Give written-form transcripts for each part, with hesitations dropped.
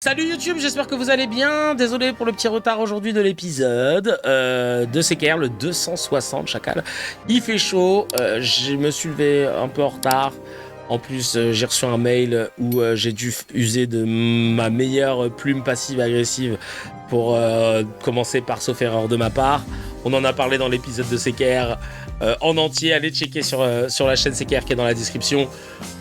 Salut YouTube, j'espère que vous allez bien. Désolé pour le petit retard aujourd'hui de l'épisode de CKR, le 260 chacal. Il fait chaud, je me suis levé un peu en retard. En plus, j'ai reçu un mail où j'ai dû user de ma meilleure plume passive-agressive pour commencer par sauf erreur de ma part. On en a parlé dans l'épisode de CKR en entier. Allez checker sur la chaîne CKR qui est dans la description.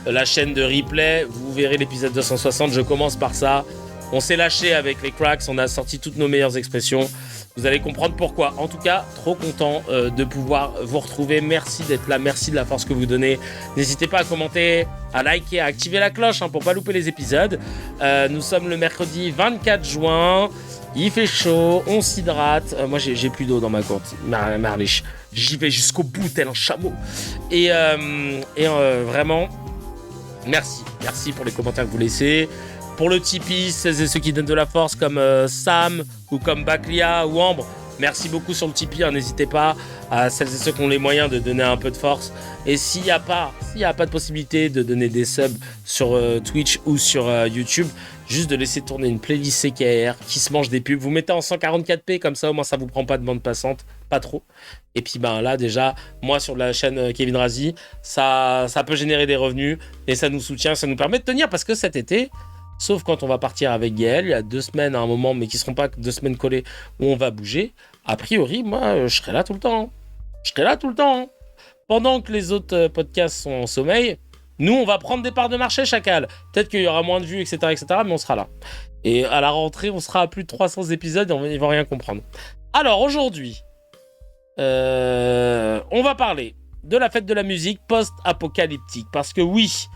La chaîne de replay, vous verrez l'épisode 260. Je commence par ça. On s'est lâché avec les cracks, on a sorti toutes nos meilleures expressions. Vous allez comprendre pourquoi. En tout cas, trop content de pouvoir vous retrouver. Merci d'être là, merci de la force que vous donnez. N'hésitez pas à commenter, à liker, à activer la cloche pour pas louper les épisodes. Nous sommes le mercredi 24 juin. Il fait chaud, on s'hydrate. Moi, j'ai plus d'eau dans ma gourde. Marliche. J'y vais jusqu'au bout, tel un chameau. Et vraiment, merci. Merci pour les commentaires que vous laissez. Pour le Tipeee, celles et ceux qui donnent de la force comme Sam ou comme Baklia ou Ambre, merci beaucoup sur le Tipeee, n'hésitez pas à celles et ceux qui ont les moyens de donner un peu de force. Et s'il n'y a pas de possibilité de donner des subs sur Twitch ou sur YouTube, juste de laisser tourner une playlist CKR qui se mange des pubs. Vous mettez en 144p, comme ça au moins ça vous prend pas de bande passante, pas trop. Et puis là déjà, moi sur la chaîne Kevin Razi, ça peut générer des revenus et ça nous soutient, ça nous permet de tenir parce que cet été... Sauf quand on va partir avec Gaël, il y a 2 semaines à un moment, mais qui ne seront pas 2 semaines collées, où on va bouger. A priori, moi, je serai là tout le temps. Je serai là tout le temps. Pendant que les autres podcasts sont en sommeil, nous, on va prendre des parts de marché, chacal. Peut-être qu'il y aura moins de vues, etc., mais on sera là. Et à la rentrée, on sera à plus de 300 épisodes et ils vont rien comprendre. Alors, aujourd'hui, on va parler de la fête de la musique post-apocalyptique. Parce que oui...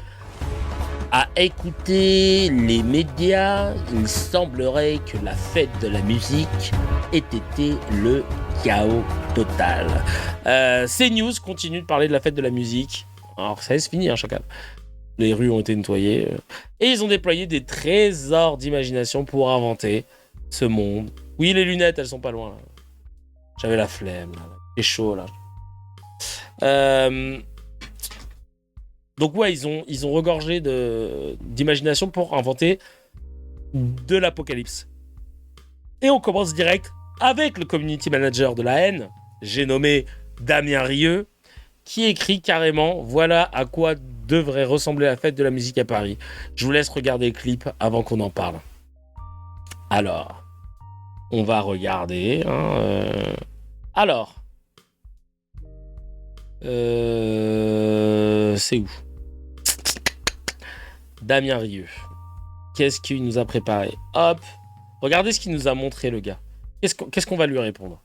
À écouter les médias, il semblerait que la fête de la musique ait été le chaos total. CNews continue de parler de la fête de la musique. Alors ça c'est fini, chacun. Les rues ont été nettoyées. Et ils ont déployé des trésors d'imagination pour inventer ce monde. Oui, les lunettes, elles sont pas loin. Là. J'avais la flemme. Là. C'est chaud, là. Donc ouais, ils ont regorgé d'imagination pour inventer de l'apocalypse. Et on commence direct avec le community manager de la haine, j'ai nommé Damien Rieu, qui écrit carrément « Voilà à quoi devrait ressembler la fête de la musique à Paris ». Je vous laisse regarder le clip avant qu'on en parle. Alors, on va regarder. Alors, c'est où ? Damien Rieu. Qu'est-ce qu'il nous a préparé ? Hop. Regardez ce qu'il nous a montré, le gars. Qu'est-ce qu'on va lui répondre ?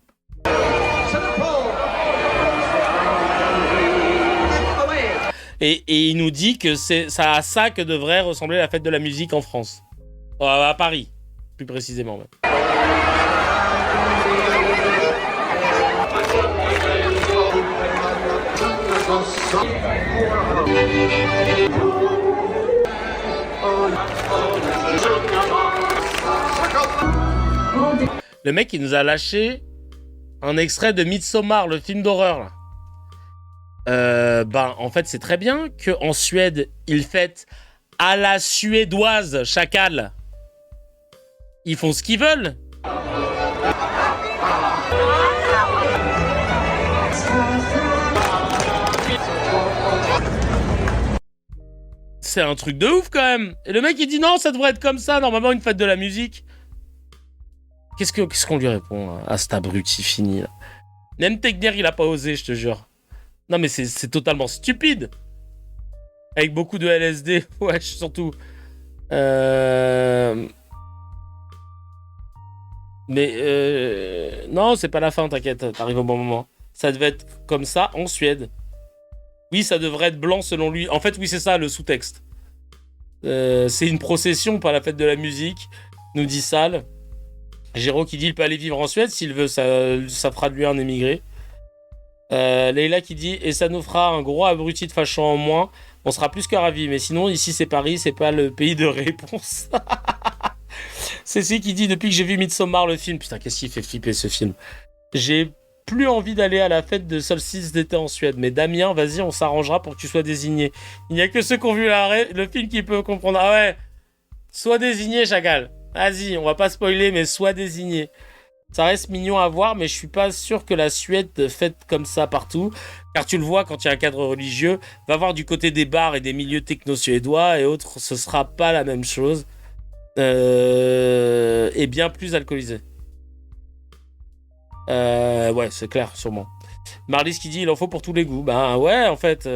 Et il nous dit que c'est à ça que devrait ressembler la fête de la musique en France. À Paris, plus précisément même. Le mec, il nous a lâché un extrait de Midsommar, le film d'horreur. En fait, c'est très bien qu'en Suède, ils fêtent à la suédoise, chacal. Ils font ce qu'ils veulent. C'est un truc de ouf quand même. Et le mec il dit non, ça devrait être comme ça, normalement une fête de la musique. Qu'est-ce qu'on lui répond à cet abruti fini là ? Même Tegner il a pas osé, je te jure. Non mais c'est totalement stupide. Avec beaucoup de LSD, ouais surtout. Non c'est pas la fin, t'inquiète, t'arrives au bon moment. Ça devait être comme ça en Suède. Oui, ça devrait être blanc selon lui. En fait, oui, c'est ça le sous-texte. C'est une procession, pas la fête de la musique, nous dit Sal. Géraud qui dit il peut aller vivre en Suède s'il veut, ça fera de lui un émigré. Leïla qui dit et ça nous fera un gros abruti de fachant en moins, on sera plus que ravis. Mais sinon, ici c'est Paris, c'est pas le pays de réponse. Cécile qui dit depuis que j'ai vu Midsommar le film, putain, qu'est-ce qui fait flipper ce film. J'ai plus envie d'aller à la fête de solstice d'été en Suède. Mais Damien, vas-y, on s'arrangera pour que tu sois désigné. Il n'y a que ceux qui ont vu le film qui peuvent comprendre. Ah ouais, sois désigné, chacal. Vas-y, on va pas spoiler, mais sois désigné. Ça reste mignon à voir, mais je suis pas sûr que la Suède faite comme ça partout. Car tu le vois, quand il y a un cadre religieux, va voir du côté des bars et des milieux techno-suédois et autres, ce sera pas la même chose. Et bien plus alcoolisé. Ouais, c'est clair, sûrement. Marlys qui dit il en faut pour tous les goûts. Ben ouais, en fait.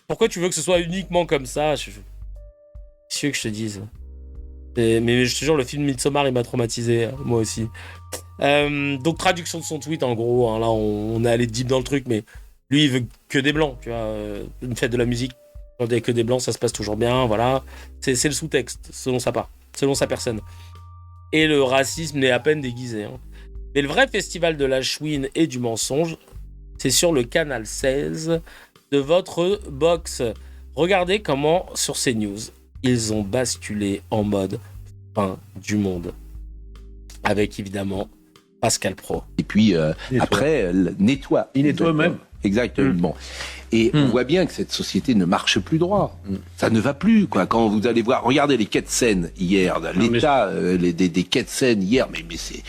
Pourquoi tu veux que ce soit uniquement comme ça? Qu'est-ce que je te dise? Mais je te jure, le film Midsommar, il m'a traumatisé, moi aussi. Donc, traduction de son tweet, en gros. Hein, là, on est allé deep dans le truc, mais lui, il veut que des blancs. Tu vois, une fête de la musique, quand il y a que des blancs, ça se passe toujours bien. Voilà. C'est le sous-texte, selon sa part, selon sa personne. Et le racisme n'est à peine déguisé. Hein. Mais le vrai festival de la chouine et du mensonge, c'est sur le canal 16 de votre box. Regardez comment, sur CNews, ils ont basculé en mode fin du monde. Avec évidemment Pascal Praud. Et puis après, nettoie. Il nettoie eux-mêmes. Exactement. Et on voit bien que cette société ne marche plus droit. Ça ne va plus, quoi. Quand vous allez voir, regardez les quais de Seine hier, l'état des quais de Seine hier, mais c'est...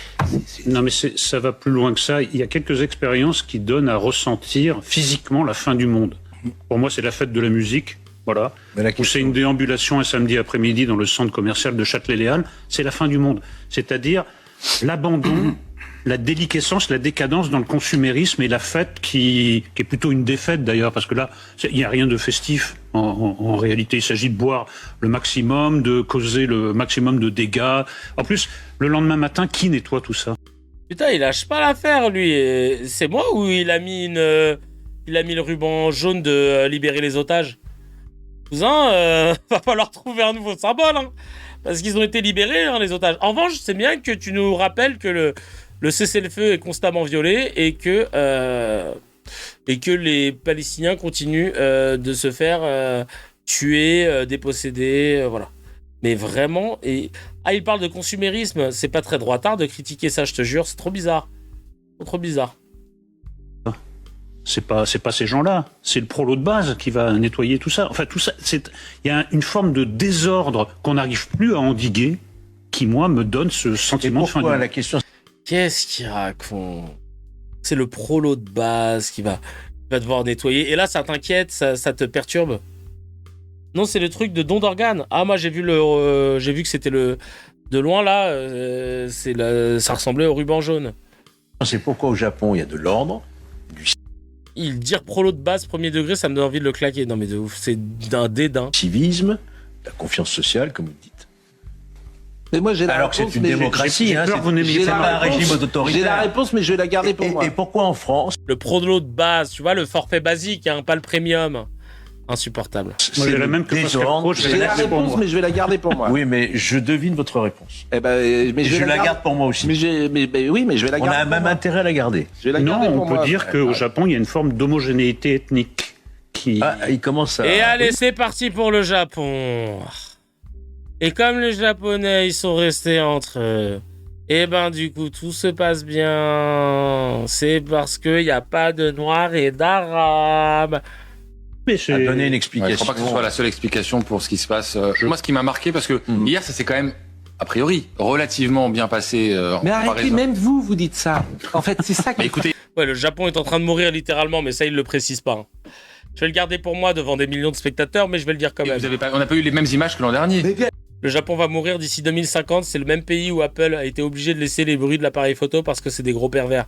Non, mais ça va plus loin que ça. Il y a quelques expériences qui donnent à ressentir physiquement la fin du monde. Pour moi, c'est la fête de la musique. Voilà. Ou c'est une déambulation un samedi après-midi dans le centre commercial de Châtelet-Léal. C'est la fin du monde. C'est-à-dire l'abandon, la déliquescence, la décadence dans le consumérisme et la fête qui est plutôt une défaite d'ailleurs, parce que là, il n'y a rien de festif. En réalité, il s'agit de boire le maximum, de causer le maximum de dégâts. En plus, le lendemain matin, qui nettoie tout ça? Putain, il lâche pas l'affaire, lui. C'est moi ou il a mis le ruban jaune de libérer les otages? Cousin, va falloir trouver un nouveau symbole, hein, parce qu'ils ont été libérés, hein, les otages. En revanche, c'est bien que tu nous rappelles que le cessez-le-feu est constamment violé et que les Palestiniens continuent de se faire tuer, déposséder, voilà. Mais vraiment, il parle de consumérisme, c'est pas très droitard de critiquer ça, je te jure, c'est trop bizarre. Trop bizarre. C'est pas ces gens-là, c'est le prolo de base qui va nettoyer tout ça. Enfin, tout ça, il y a une forme de désordre qu'on n'arrive plus à endiguer, qui moi me donne ce sentiment de fin du monde. La question, qu'est-ce qu'il raconte? C'est le prolo de base qui va devoir nettoyer. Et là, ça t'inquiète, ça te perturbe? Non, c'est le truc de don d'organes. Ah, moi j'ai vu que c'était de loin là, ça ressemblait au ruban jaune. C'est pourquoi au Japon il y a de l'ordre. Il dire prolo de base premier degré, ça me donne envie de le claquer. Non mais de ouf, c'est d'un dédain. Civisme, la confiance sociale, comme vous dites. Mais moi j'ai la Alors réponse, que c'est une démocratie, j'ai peur que vous n'ayez pas un régime autoritaire. J'ai la réponse, mais je vais la garder pour moi. Et pourquoi en France? Le prolo de base, tu vois, le forfait basique, hein, pas le premium. Insupportable. Moi, j'ai la même que Pascal Praud, je vais J'ai la la garder pour réponse, moi. mais je vais la garder pour moi. Oui, mais je devine votre réponse. Eh ben, mais Et je la garde pour moi aussi. oui, mais je vais la On garder. a pour même moi. intérêt à la garder. Je vais la Non, garder pour on peut moi. dire qu'au Japon, il y a une forme d'homogénéité ethnique qui... Ah, il commence à... Et allez, c'est parti pour le Japon. Et comme les Japonais, ils sont restés entre eux, et ben du coup, tout se passe bien. C'est parce qu'il n'y a pas de Noirs et d'Arabes. Mais à donner une Ouais, je explication. crois pas que ce soit la seule explication pour ce qui se passe. Moi, ce qui m'a marqué, parce que hier, ça s'est quand même, a priori, relativement bien passé. Mais en arrêtez, comparaison. même vous dites ça. En fait, c'est ça qui. Mais écoutez, Ouais, le Japon est en train de mourir littéralement, mais ça, il le précise pas. Hein. Je vais le garder pour moi devant des millions de spectateurs, mais je vais le dire quand même. on n'a pas eu les mêmes images que l'an dernier. Le Japon va mourir d'ici 2050. C'est le même pays où Apple a été obligé de laisser les bruits de l'appareil photo parce que c'est des gros pervers.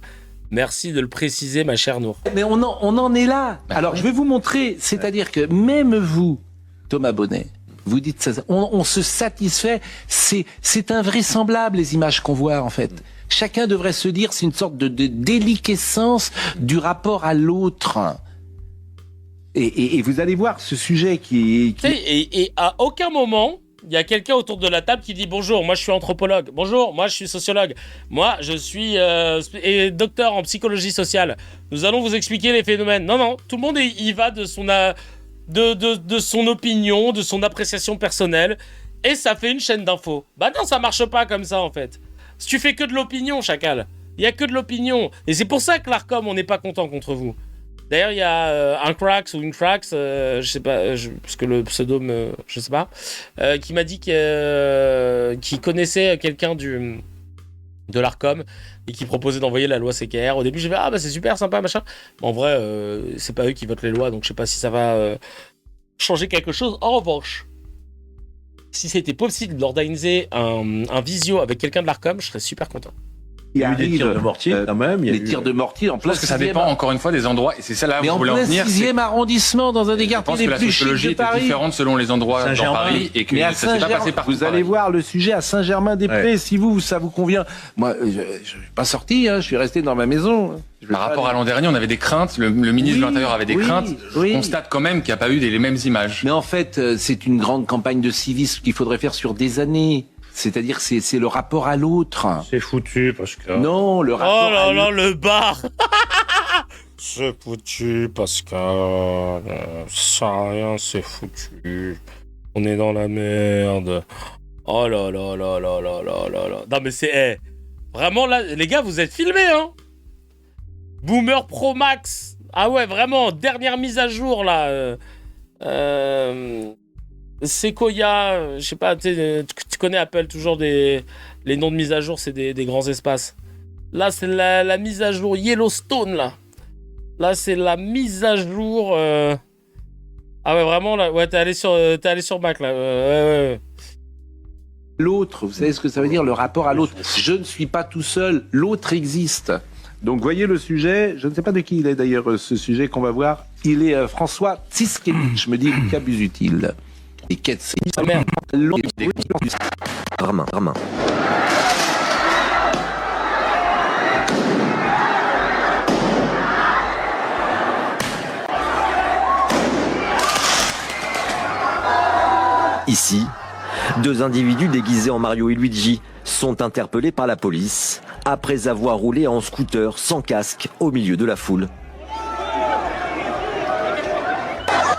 Merci de le préciser, ma chère Nour. Mais on en est là. Alors, je vais vous montrer. C'est-à-dire que même vous, Thomas Bonnet, vous dites ça. On se satisfait. C'est invraisemblable les images qu'on voit en fait. Chacun devrait se dire c'est une sorte de déliquescence du rapport à l'autre. Et vous allez voir ce sujet qui... Tu sais, et à aucun moment, il y a quelqu'un autour de la table qui dit bonjour, moi je suis anthropologue, bonjour, moi je suis sociologue, moi je suis docteur en psychologie sociale. Nous allons vous expliquer les phénomènes. Non, tout le monde y va de son opinion, de son appréciation personnelle, et ça fait une chaîne d'infos. Bah non, ça marche pas comme ça en fait. Si tu fais que de l'opinion, chacal, il y a que de l'opinion, et c'est pour ça que l'Arcom, on n'est pas content contre vous. D'ailleurs, il y a un Crax ou une Crax, je sais pas, parce que le pseudo, je sais pas, qui m'a dit qu'il connaissait quelqu'un de l'Arcom et qui proposait d'envoyer la loi CKR. Au début, j'ai fait ah bah c'est super sympa machin. Mais en vrai, c'est pas eux qui votent les lois, donc je sais pas si ça va changer quelque chose. En revanche, si c'était possible d'organiser un visio avec quelqu'un de l'Arcom, je serais super content. Il y a eu des tirs de mortier quand même. Les tirs de mortier en Je plein pense que ça 6e dépend encore une fois des endroits, et c'est ça là où Mais je en voulais en plein venir. 6e arrondissement, dans un des Je pense quartiers que les la plus chics sociologie de était Paris. différente selon les endroits dans Saint-Germain. Paris, et que Mais à ça s'est pas passé Saint-Germain, partout. vous allez pareil. voir le sujet à Saint-Germain-des-Prés, si ça vous convient. Moi, je suis pas sorti, je suis resté dans ma maison. Par rapport à l'an dernier, on avait des craintes, le ministre de l'Intérieur avait des craintes. Oui. Je constate quand même qu'il n'y a pas eu les mêmes images. Mais en fait, c'est une grande campagne de civisme qu'il faudrait faire sur des années. C'est-à-dire, c'est le rapport à l'autre. C'est foutu, parce que... Non, le rapport Oh là à là, l'autre. le bar. C'est foutu, Pascal. Ça sert à rien, c'est foutu. On est dans la merde. Oh là là là là là là là là. Non mais c'est... vraiment là, les gars, vous êtes filmés, hein. Boomer Pro Max. Ah ouais, vraiment, dernière mise à jour, là. Sequoia, je sais pas, tu connais Apple, toujours les noms de mise à jour, c'est des grands espaces. Là, c'est la mise à jour Yellowstone, là. Là, c'est la mise à jour... Ah ouais, vraiment, là, ouais, t'es allé sur Mac, là. Ouais. L'autre, vous savez ce que ça veut dire, le rapport à l'autre. Je ne suis pas tout seul, l'autre existe. Donc, voyez le sujet, je ne sais pas de qui il est d'ailleurs, ce sujet qu'on va voir. Il est François Tsiskevitch, me dit qu'abuse-t-il. Et qu'est-ce Ah merde. Ramin. Ici, deux individus déguisés en Mario et Luigi sont interpellés par la police après avoir roulé en scooter sans casque au milieu de la foule.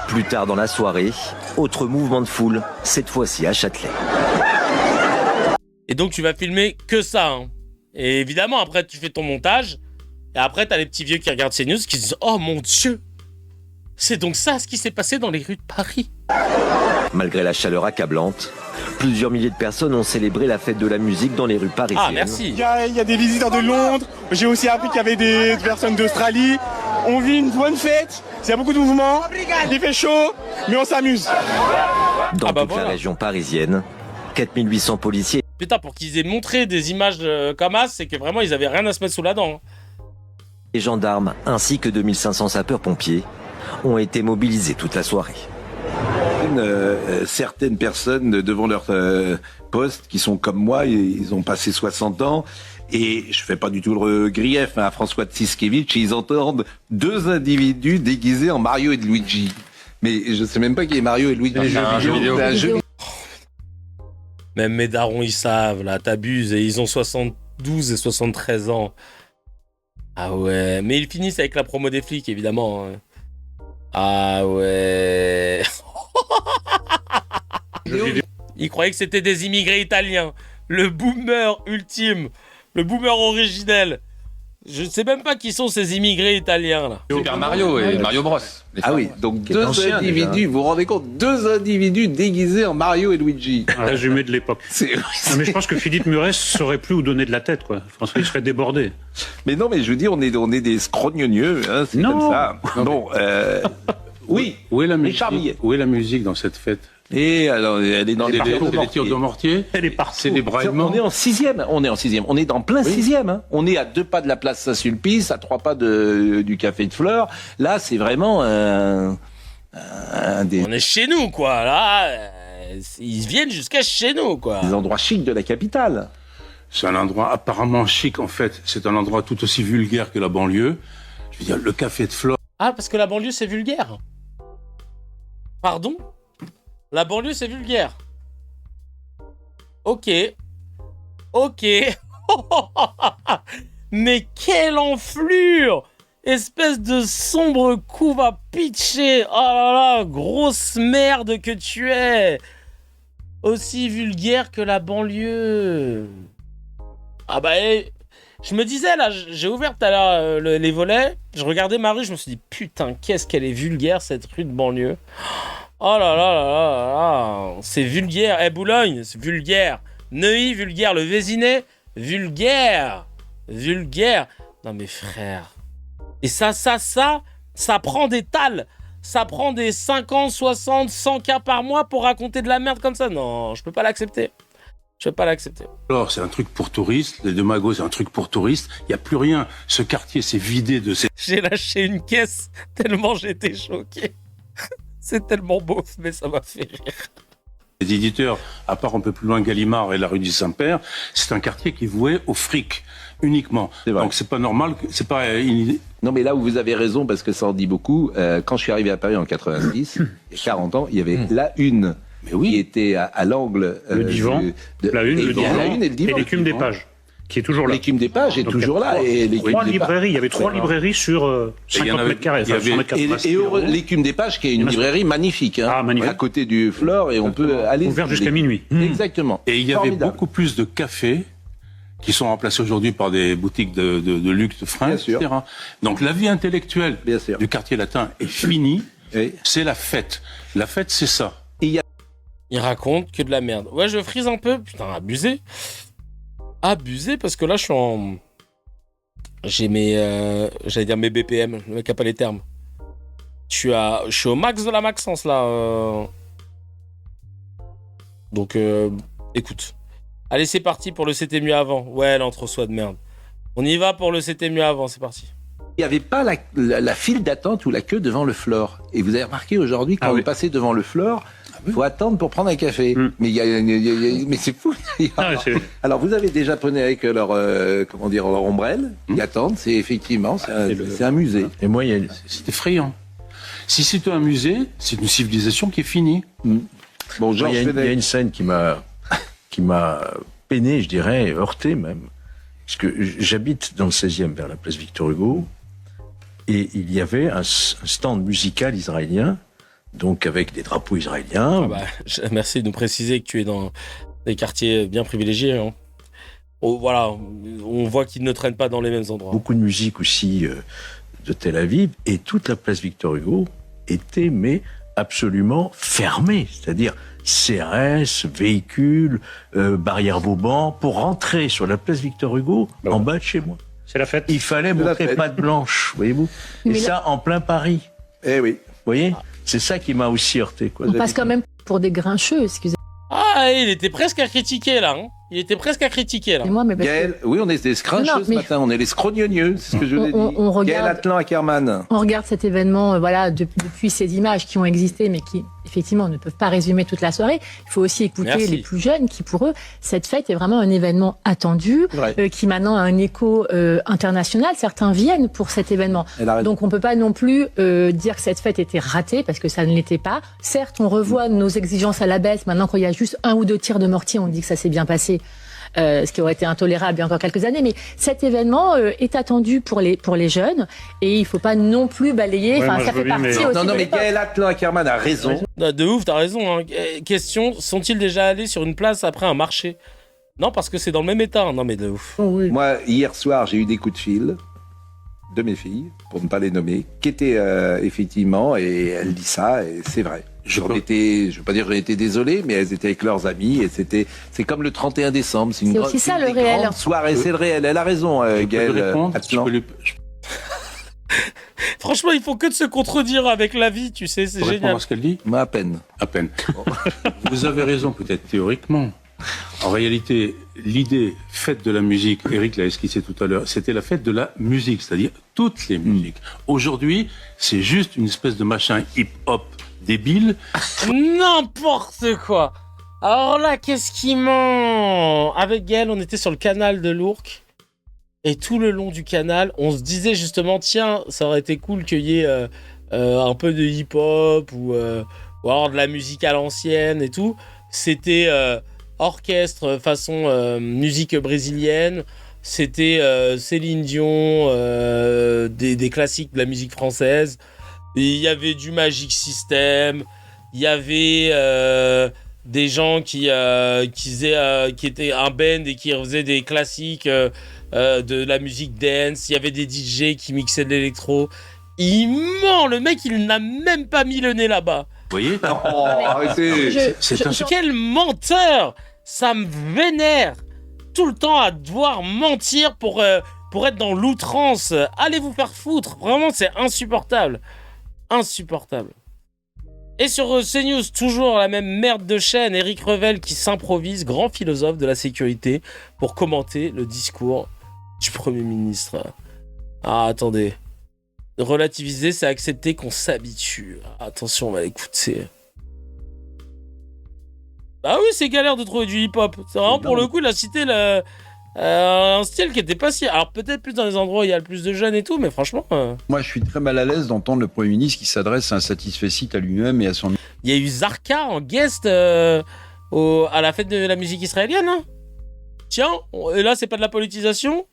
Plus tard dans la soirée, autre mouvement de foule, cette fois-ci à Châtelet. Et donc, tu vas filmer que ça, hein. Et évidemment, après, tu fais ton montage. Et après, t'as les petits vieux qui regardent ces news qui se disent « Oh mon Dieu, c'est donc ça ce qui s'est passé dans les rues de Paris !» Malgré la chaleur accablante, plusieurs milliers de personnes ont célébré la fête de la musique dans les rues parisiennes. Ah, merci. Il y a des visiteurs de Londres. J'ai aussi appris qu'il y avait des personnes d'Australie. On vit une bonne fête. Il y a beaucoup de mouvements. Il fait chaud, mais on s'amuse. Dans Ah bah toute voilà. la région parisienne, 4800 policiers Putain, pour qu'ils aient montré des images comme ça, c'est que vraiment, ils avaient rien à se mettre sous la dent. et gendarmes ainsi que 2500 sapeurs-pompiers ont été mobilisés toute la soirée. Certaines personnes devant leur poste qui sont comme moi, ils ont passé 60 ans et je fais pas du tout le grief à François Tsiskevitch, ils entendent deux individus déguisés en Mario et Luigi. Mais je sais même pas qui est Mario et Luigi. C'est un jeu vidéo. C'est un jeu. Même mes darons, ils savent, là, t'abuses, et ils ont 72 et 73 ans. Ah ouais, mais ils finissent avec la promo des flics, évidemment. hein. Ah ouais. Ils croyaient que c'était des immigrés italiens. Le boomer ultime, le boomer originel. Je sais même pas qui sont ces immigrés italiens, là. Super Mario et Mario Bros. Ah oui, donc deux ancien, individus, vous vous rendez compte, deux individus déguisés en Mario et Luigi. Un résumé de l'époque. C'est- Non, mais je pense que Philippe Muret saurait plus où donner de la tête, quoi. François, il serait débordé. Mais non, mais je veux dire, on est des scrognonieux, hein, c'est Non. comme ça. Bon, oui. Où est la Richard musique Millet. Où est la musique dans cette fête? Et alors, elle est dans C'est les les tirs de mortier. Elle est partout. C'est les braillements. On est en sixième. On est dans plein sixième. Hein. On est à 2 pas de la place Saint-Sulpice, à 3 pas du Café de Fleurs. Là, c'est vraiment un des On est chez nous, quoi. Là, ils viennent jusqu'à chez nous, quoi. endroits chics de la capitale. C'est un endroit apparemment chic, en fait. C'est un endroit tout aussi vulgaire que la banlieue. Je veux dire, le Café de Flore. Ah, parce que la banlieue, c'est vulgaire. Pardon ? La banlieue, c'est vulgaire. Ok. Mais quelle enflure! Espèce de sombre couve à pitcher. Oh là là, grosse merde que tu es. Aussi vulgaire que la banlieue. Ah bah, Je me disais, là, j'ai ouvert tout à l'heure les volets, je regardais ma rue, je me suis dit, putain, qu'est-ce qu'elle est vulgaire, cette rue de banlieue. Oh là là là là là là, c'est vulgaire. Boulogne, c'est vulgaire. Neuilly, vulgaire. Le Vésinet, vulgaire. Vulgaire. Non mais frère. Et ça prend des tales. Ça prend des 50, 60, 100 cas par mois pour raconter de la merde comme ça. Non, je peux pas l'accepter. Alors, c'est un truc pour touristes. Les Deux Magots, c'est un truc pour touristes. Il n'y a plus rien. Ce quartier s'est vidé de ses... J'ai lâché une caisse tellement j'étais choqué. C'est tellement beau, mais ça m'a fait rire. Les éditeurs, à part un peu plus loin Gallimard et la rue du Saint-Père, c'est un quartier qui est voué au fric uniquement. Donc c'est pas normal, c'est pas... Non mais là où vous avez raison, parce que ça en dit beaucoup, quand je suis arrivé à Paris en 90, il y a 40 ans, il y avait la une qui était à l'angle... le divan, la une, le divan, et le divan. Et l'écume des pages. Qui est toujours là. L'écume des pages est toujours là. Et il y avait 3 librairies sur 50 mètres carrés. Et l'écume des pages, qui est une librairie magnifique, magnifique, à côté du Flore, et on peut aller... Ouvert jusqu'à minuit. Exactement. Et il y avait beaucoup plus de cafés qui sont remplacés aujourd'hui par des boutiques de luxe, de fringues, etc. Donc la vie intellectuelle du quartier latin est finie. C'est la fête. La fête, c'est ça. Il raconte que de la merde. Ouais, je frise un peu. Putain, abusé parce que là je suis en... J'ai mes... j'allais dire mes BPM, le mec a pas les termes. Je suis au max de la maxence là. Donc écoute. Allez, c'est parti pour le C'était mieux avant. Ouais, l'entre-soi de merde. On y va pour le C'était mieux avant, c'est parti. Il n'y avait pas la file d'attente ou la queue devant le Flore. Et vous avez remarqué aujourd'hui, quand vous passez devant le Flore, il faut attendre pour prendre un café. Mais mais c'est fou. Alors vous avez des Japonais avec leur ombrelle, qui attendent. C'est effectivement, c'est un musée. Et moi, c'est effrayant. Si c'est un musée, c'est une civilisation qui est finie. Bon, il y a une scène qui m'a peiné, je dirais, heurté même. Parce que j'habite dans le 16e, vers la place Victor Hugo, et il y avait un stand musical israélien, donc avec des drapeaux israéliens. Merci de nous préciser que tu es dans des quartiers bien privilégiés. Hein. Voilà, on voit qu'ils ne traînent pas dans les mêmes endroits. Beaucoup de musique aussi de Tel Aviv, et toute la place Victor Hugo était absolument fermée, c'est-à-dire CRS, véhicules, barrière Vauban, pour rentrer sur la place Victor Hugo, en bas de chez moi. C'est la fête. Il fallait montrer patte blanche, voyez-vous. Et ça, en plein Paris. Eh oui. Vous voyez, c'est ça qui m'a aussi heurté. Quoi. On passe quand même pour des grincheux, excusez-moi. Ah, il était presque à critiquer, là. Hein. Gaël, oui, on est des scruncheux ce matin, on est les scrognonieux, c'est ce que je vous ai dit. Gaël Atlan Ackerman. On regarde cet événement depuis ces images qui ont existé, mais qui, effectivement, ne peuvent pas résumer toute la soirée. Il faut aussi écouter les plus jeunes qui, pour eux, cette fête est vraiment un événement attendu, qui maintenant a un écho international. Certains viennent pour cet événement. Donc on ne peut pas non plus dire que cette fête était ratée, parce que ça ne l'était pas. Certes, on revoit nos exigences à la baisse. Maintenant, quand il y a juste 1 ou 2 tirs de mortier, on dit que ça s'est bien passé. Ce qui aurait été intolérable il y a encore quelques années, mais cet événement est attendu pour les jeunes et il ne faut pas non plus balayer. Enfin, ça fait partie aussi. Non, mais Gaël Atlan Ackerman a raison. De ouf, t'as raison. Hein. Question, sont-ils déjà allés sur une place après un marché? Non, parce que c'est dans le même état. Non, mais de ouf. Oh, oui. Moi, hier soir, j'ai eu des coups de fil de mes filles, pour ne pas les nommer, qui étaient effectivement, et elles disent ça, et c'est vrai. Je veux pas dire que j'ai été désolé, mais elles étaient avec leurs amis, et c'est comme le 31 décembre. C'est aussi ça le réel. Grande soirée, c'est le réel. Elle a raison, Gaël. Franchement, il faut que de se contredire avec la vie, tu sais, c'est génial. À ce qu'elle dit? Moi, à peine. À peine. Vous avez raison, peut-être théoriquement. En réalité, l'idée fête de la musique, Eric l'a esquissé tout à l'heure, c'était la fête de la musique, c'est-à-dire toutes les musiques. Aujourd'hui, c'est juste une espèce de machin hip-hop débile. N'importe quoi. Alors là, qu'est-ce qui ment? Avec Gaël, on était sur le canal de l'Ourcq. Et tout le long du canal, on se disait justement, tiens, ça aurait été cool qu'il y ait un peu de hip-hop ou alors de la musique à l'ancienne et tout. C'était orchestre façon musique brésilienne. C'était Céline Dion, des classiques de la musique française. Il y avait du Magic System. Il y avait des gens qui étaient un band et qui faisaient des classiques de la musique dance. Il y avait des DJ qui mixaient de l'électro. Il ment, le mec, il n'a même pas mis le nez là-bas. Vous voyez? Arrêtez. Quel menteur! Ça me vénère tout le temps à devoir mentir pour être dans l'outrance. Allez vous faire foutre. Vraiment, c'est insupportable. Insupportable. Et sur CNews, toujours la même merde de chaîne, Éric Revel qui s'improvise grand philosophe de la sécurité pour commenter le discours du Premier ministre. Ah, attendez. Relativiser, c'est accepter qu'on s'habitue. Attention, on va l'écouter. Bah oui, c'est galère de trouver du hip-hop. C'est vraiment, pour le coup, il a cité un style qui était pas si... Alors peut-être plus dans les endroits où il y a le plus de jeunes et tout, mais franchement... Moi, je suis très mal à l'aise d'entendre le Premier ministre qui s'adresse à un satisfait à lui-même et à son... Il y a eu Zarka en guest à la fête de la musique israélienne. Hein. Tiens, et là, c'est pas de la politisation.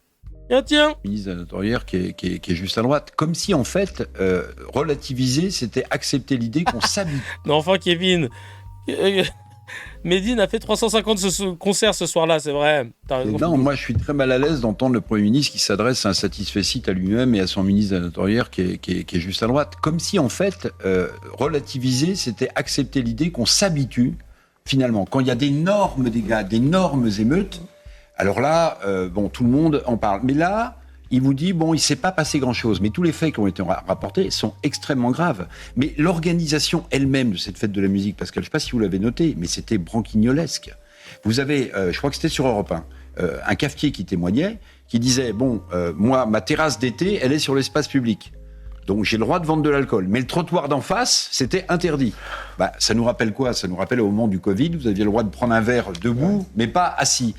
Tiens. Ministre de l'Intérieur qui est juste à droite. Comme si, en fait, relativiser, c'était accepter l'idée qu'on s'habite. Non, enfin, Kevin... Medine a fait 350 concerts ce soir-là, c'est vrai. Non, moi je suis très mal à l'aise d'entendre le Premier ministre qui s'adresse à un satisfait à lui-même et à son ministre de l'Intérieur qui est juste à droite. Comme si en fait, relativiser, c'était accepter l'idée qu'on s'habitue, finalement. Quand il y a d'énormes dégâts, d'énormes émeutes, alors là, tout le monde en parle. Mais là, il vous dit, il ne s'est pas passé grand-chose. Mais tous les faits qui ont été rapportés sont extrêmement graves. Mais l'organisation elle-même de cette fête de la musique, parce que je ne sais pas si vous l'avez noté, mais c'était branquignolesque. Vous avez, je crois que c'était sur Europe 1, un cafetier qui témoignait, qui disait, moi, ma terrasse d'été, elle est sur l'espace public. Donc j'ai le droit de vendre de l'alcool. Mais le trottoir d'en face, c'était interdit. Ça nous rappelle quoi? Ça nous rappelle au moment du Covid, vous aviez le droit de prendre un verre debout, mais pas assis.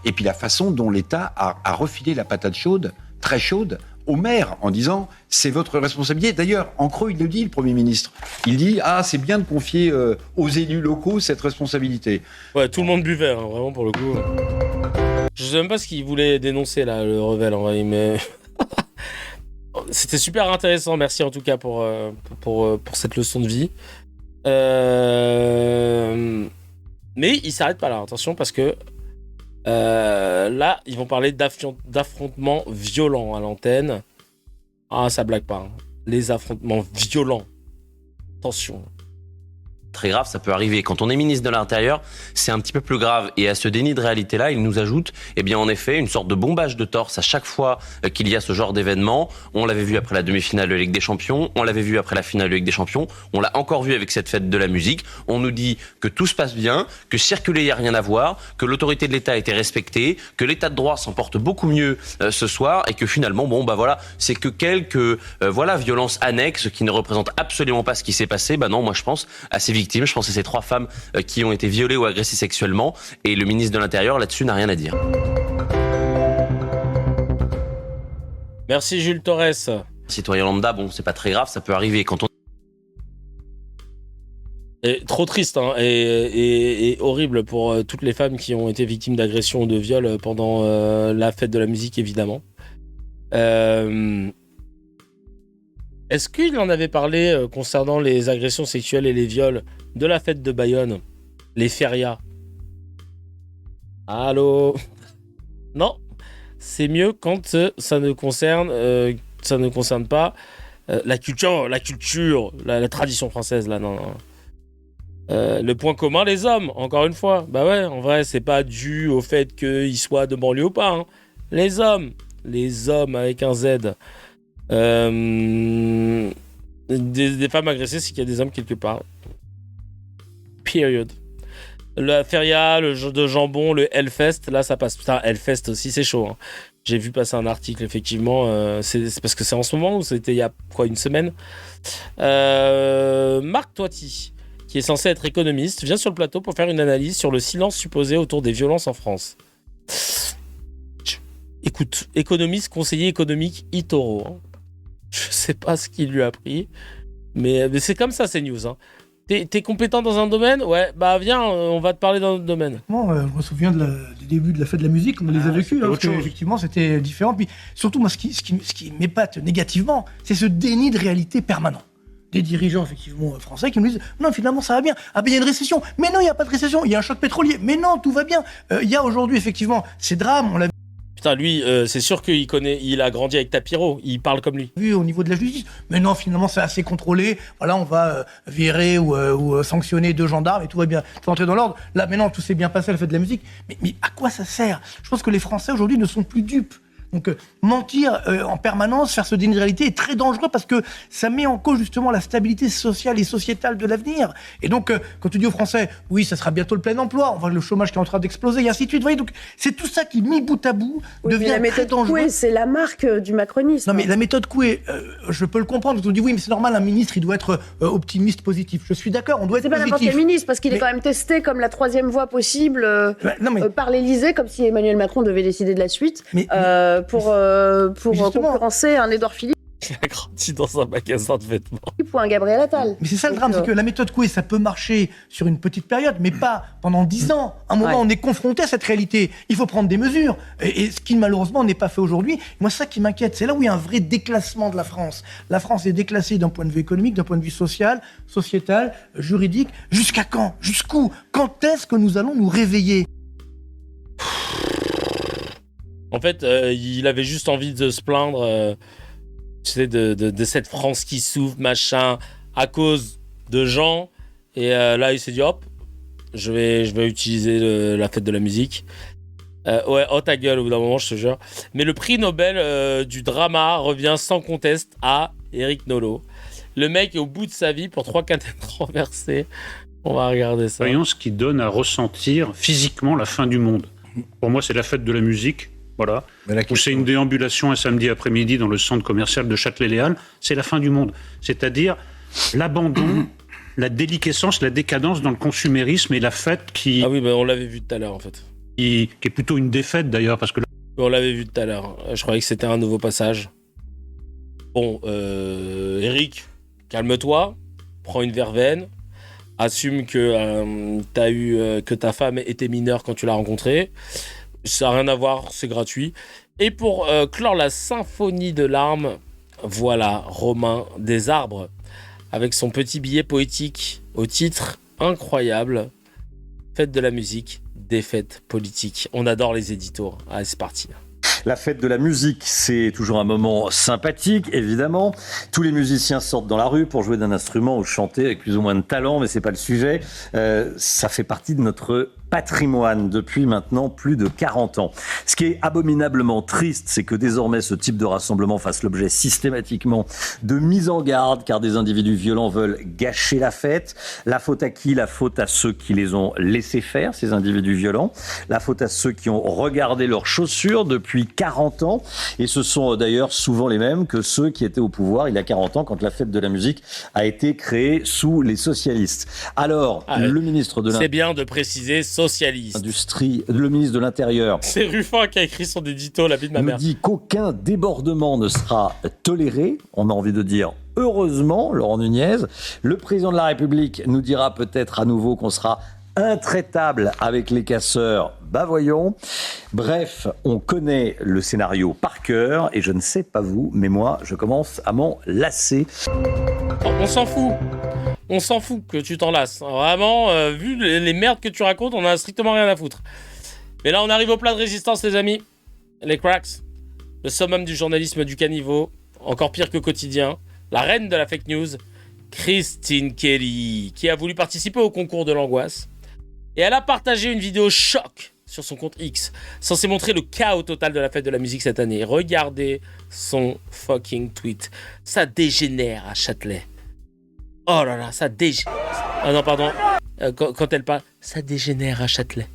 Et puis la façon dont l'État a refilé la patate chaude, très chaude, au maire, en disant « c'est votre responsabilité ». D'ailleurs, en creux, il le dit, le Premier ministre. Il dit « ah, c'est bien de confier aux élus locaux cette responsabilité ». Ouais, tout le monde buvait, hein, vraiment, pour le coup. Je sais même pas ce qu'il voulait dénoncer, là, le Revel, en vrai, mais... C'était super intéressant, merci en tout cas pour cette leçon de vie. Mais il s'arrête pas là, attention, parce que là, ils vont parler d'affrontements violents à l'antenne. Ah, ça blague pas. Hein. Les affrontements violents. Attention. Très grave, ça peut arriver. Quand on est ministre de l'Intérieur, c'est un petit peu plus grave. Et à ce déni de réalité-là, il nous ajoute, en effet, une sorte de bombage de torse à chaque fois qu'il y a ce genre d'événement. On l'avait vu après la demi-finale de Ligue des Champions, on l'avait vu après la finale de Ligue des Champions, on l'a encore vu avec cette fête de la musique. On nous dit que tout se passe bien, que circuler, il n'y a rien à voir, que l'autorité de l'État a été respectée, que l'État de droit s'en porte beaucoup mieux ce soir, et que finalement, c'est que quelques violences annexes qui ne représentent absolument pas ce qui s'est passé. Non, moi je pense à ces victimes. Je pense à ces 3 femmes qui ont été violées ou agressées sexuellement. Et le ministre de l'Intérieur, là-dessus, n'a rien à dire. Merci Jules Torres. Citoyen lambda, c'est pas très grave, ça peut arriver quand on... Et trop triste et horrible pour toutes les femmes qui ont été victimes d'agressions ou de viols pendant la fête de la musique, évidemment. Est-ce qu'il en avait parlé concernant les agressions sexuelles et les viols de la fête de Bayonne? Les férias. Allô? Non. C'est mieux quand ça ne concerne pas la culture, la tradition française, là, non. Le point commun, les hommes, encore une fois. Bah ouais, en vrai, c'est pas dû au fait qu'ils soient de banlieue ou pas. Hein. Les hommes avec un Z. Des femmes agressées, c'est qu'il y a des hommes quelque part. Period. La feria, le jeu de jambon, le Hellfest, là ça passe. Putain, Hellfest aussi, c'est chaud. Hein. J'ai vu passer un article, effectivement. C'est parce que c'est en ce moment ou c'était il y a une semaine. Marc Toiti, qui est censé être économiste, vient sur le plateau pour faire une analyse sur le silence supposé autour des violences en France. Écoute, économiste, conseiller économique Itoro. Hein. Je sais pas ce qu'il lui a pris, mais c'est comme ça, ces news. Hein. T'es compétent dans un domaine? Ouais, viens, on va te parler dans notre domaine. Je me souviens du début de la fête de la musique, on les a vécus, parce qu'effectivement c'était différent. Puis surtout, moi, ce qui m'épate négativement, c'est ce déni de réalité permanent. des dirigeants effectivement français qui nous disent non, finalement ça va bien. Ah ben il y a une récession. Mais non, il n'y a pas de récession. Il y a un choc pétrolier. Mais non, tout va bien. Il y a aujourd'hui effectivement ces drames. On l'a Putain, lui, c'est sûr il a grandi avec Tapiro, il parle comme lui. vu au niveau de la justice. Mais non, finalement c'est assez contrôlé. Voilà, on va virer ou sanctionner 2 gendarmes et tout va bien entrer dans l'ordre. Là maintenant tout s'est bien passé à la fête de la musique. Mais à quoi ça sert? Je pense que les Français aujourd'hui ne sont plus dupes. Donc mentir en permanence, faire ce déni de réalité est très dangereux parce que ça met en cause justement la stabilité sociale et sociétale de l'avenir. Et donc quand tu dis aux Français, oui, ça sera bientôt le plein emploi, on voit le chômage qui est en train d'exploser, et ainsi de suite. Vous voyez, donc c'est tout ça qui, mis bout à bout, devient la très méthode dangereux. Coué, c'est la marque du macronisme. Non mais la méthode Coué, je peux le comprendre. On dit oui, mais c'est normal, un ministre, il doit être optimiste, positif. Je suis d'accord, on doit être C'est pas positif. n'importe quel ministre, parce qu'il Mais- est quand même testé comme la 3e voie possible par l'Élysée, comme si Emmanuel Macron devait décider de la suite, pour concurrencer un Édouard Philippe Il a grandi dans un magasin de vêtements. ou un Gabriel Attal. Mais c'est ça le drame, c'est que la méthode Coué, ça peut marcher sur une petite période, mais pas pendant 10 ans. À un moment, on est confronté à cette réalité. Il faut prendre des mesures. Et ce qui, malheureusement, n'est pas fait aujourd'hui. Moi, c'est ça qui m'inquiète. C'est là où il y a un vrai déclassement de la France. La France est déclassée d'un point de vue économique, d'un point de vue social, sociétal, juridique. Jusqu'à quand? Jusqu'où? Quand est-ce que nous allons nous réveiller? En fait, il avait juste envie de se plaindre, tu sais, de cette France qui souffre, machin, à cause de gens. Et là, il s'est dit, hop, je vais utiliser la fête de la musique. Ouais, oh ta gueule, au bout d'un moment, je te jure. Mais le prix Nobel du drama revient sans conteste à Eric Nolot. Le mec est au bout de sa vie pour 3 cathètes renversées. On va regarder ça. Expérience qui donne à ressentir physiquement la fin du monde. Pour moi, c'est la fête de la musique. Voilà. Ou c'est une déambulation un samedi après-midi dans le centre commercial de Châtelet-Léal. C'est la fin du monde. C'est-à-dire l'abandon, la déliquescence, la décadence dans le consumérisme et la fête qui... Ah oui, on l'avait vu tout à l'heure, en fait. Qui est plutôt une défaite, d'ailleurs, parce que... On l'avait vu tout à l'heure. Je croyais que c'était un nouveau passage. Bon, Eric, calme-toi. Prends une verveine. Assume que que ta femme était mineure quand tu l'as rencontrée. Ça n'a rien à voir, c'est gratuit. Et pour clore la symphonie de larmes, voilà Romain Desarbres, avec son petit billet poétique au titre incroyable, Fête de la musique, défaite politique. On adore les éditos. Allez, c'est parti. La fête de la musique, c'est toujours un moment sympathique, évidemment. Tous les musiciens sortent dans la rue pour jouer d'un instrument ou chanter avec plus ou moins de talent, mais c'est pas le sujet. Ça fait partie de notre patrimoine depuis maintenant plus de 40 ans. Ce qui est abominablement triste, c'est que désormais ce type de rassemblement fasse l'objet systématiquement de mise en garde, car des individus violents veulent gâcher la fête. La faute à qui? La faute à ceux qui les ont laissés faire, ces individus violents. La faute à ceux qui ont regardé leurs chaussures depuis 40 ans. Et ce sont d'ailleurs souvent les mêmes que ceux qui étaient au pouvoir il y a 40 ans quand la fête de la musique a été créée sous les socialistes. Alors, le ministre de C'est bien de préciser socialiste. Industrie, le ministre de l'Intérieur. C'est Ruffin qui a écrit son édito, la vie de ma mère. Nous dit qu'aucun débordement ne sera toléré. On a envie de dire heureusement, Laurent Nunez. Le président de la République nous dira peut-être à nouveau qu'on sera intraitable avec les casseurs. Bah voyons. Bref, on connaît le scénario par cœur et je ne sais pas vous, mais moi, je commence à m'en lasser. On s'en fout. On s'en fout que tu t'en lasses. Vraiment, vu les merdes que tu racontes, on a strictement rien à foutre. Mais là, on arrive au plat de résistance, les amis. Les cracks. Le summum du journalisme du caniveau. Encore pire que quotidien. La reine de la fake news. Christine Kelly, qui a voulu participer au concours de l'angoisse. Et elle a partagé une vidéo choc sur son compte X, censé montrer le chaos total de la fête de la musique cette année. Regardez son fucking tweet. Ça dégénère à Châtelet. Oh là là, ça dégénère. Ah non, pardon. Quand elle parle, ça dégénère à Châtelet.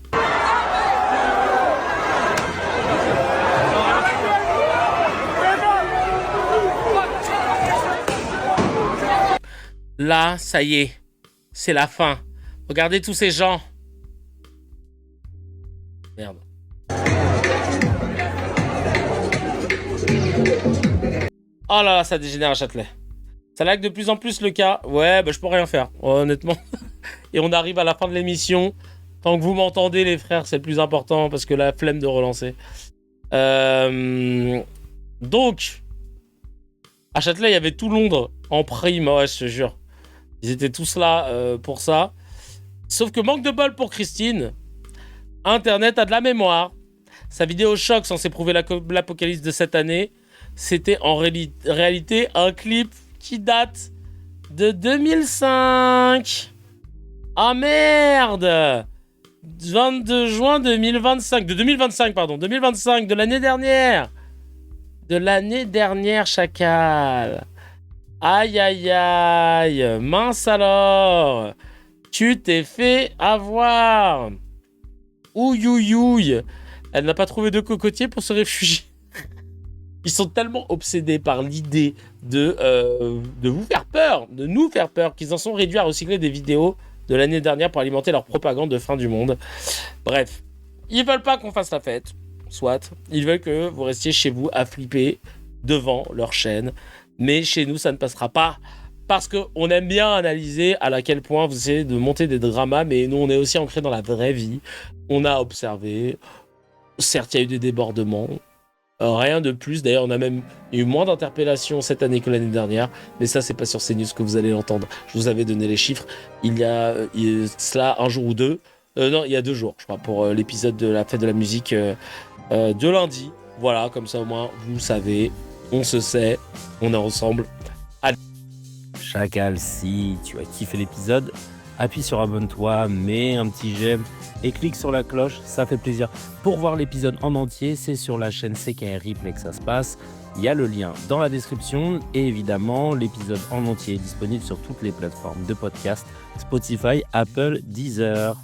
Là, ça y est. C'est la fin. Regardez tous ces gens. Merde. Oh là là, ça dégénère à Châtelet. Ça lag de plus en plus le cas. Ouais, bah je peux rien faire, honnêtement. Et on arrive à la fin de l'émission. Tant que vous m'entendez, les frères, c'est le plus important parce que la flemme de relancer. Donc, à Châtelet, il y avait tout Londres en prime, ouais, je te jure. Ils étaient tous là pour ça. Sauf que manque de bol pour Christine. Internet a de la mémoire. Sa vidéo choc censée prouver l'apocalypse de cette année, c'était en réalité un clip qui date de 2005. Ah merde! 22 juin 2025. De 2025, pardon. 2025, de l'année dernière. De l'année dernière, chacal. Aïe, aïe, aïe. Mince alors. Tu t'es fait avoir. Ouïouïouï. Elle n'a pas trouvé de cocotier pour se réfugier. Ils sont tellement obsédés par l'idée de vous faire peur, de nous faire peur, qu'ils en sont réduits à recycler des vidéos de l'année dernière pour alimenter leur propagande de fin du monde. Bref, ils veulent pas qu'on fasse la fête, soit. Ils veulent que vous restiez chez vous à flipper devant leur chaîne. Mais chez nous, ça ne passera pas. Parce qu'on aime bien analyser à quel point vous essayez de monter des dramas, mais nous, on est aussi ancrés dans la vraie vie. On a observé. Certes, il y a eu des débordements. Rien de plus. D'ailleurs, on a même eu moins d'interpellations cette année que l'année dernière. Mais ça, c'est pas sur CNews que vous allez l'entendre. Je vous avais donné les chiffres. Il y a cela un jour ou deux. Non, il y a 2 jours, je crois, pour l'épisode de la fête de la musique de lundi. Voilà, comme ça au moins, vous savez. On se sait. On est ensemble. Allez. Chacal, si tu as kiffé l'épisode, appuie sur abonne-toi, mets un petit j'aime et clique sur la cloche, ça fait plaisir. Pour voir l'épisode en entier, c'est sur la chaîne CKR Replay que ça se passe. Il y a le lien dans la description et évidemment, l'épisode en entier est disponible sur toutes les plateformes de podcast, Spotify, Apple, Deezer.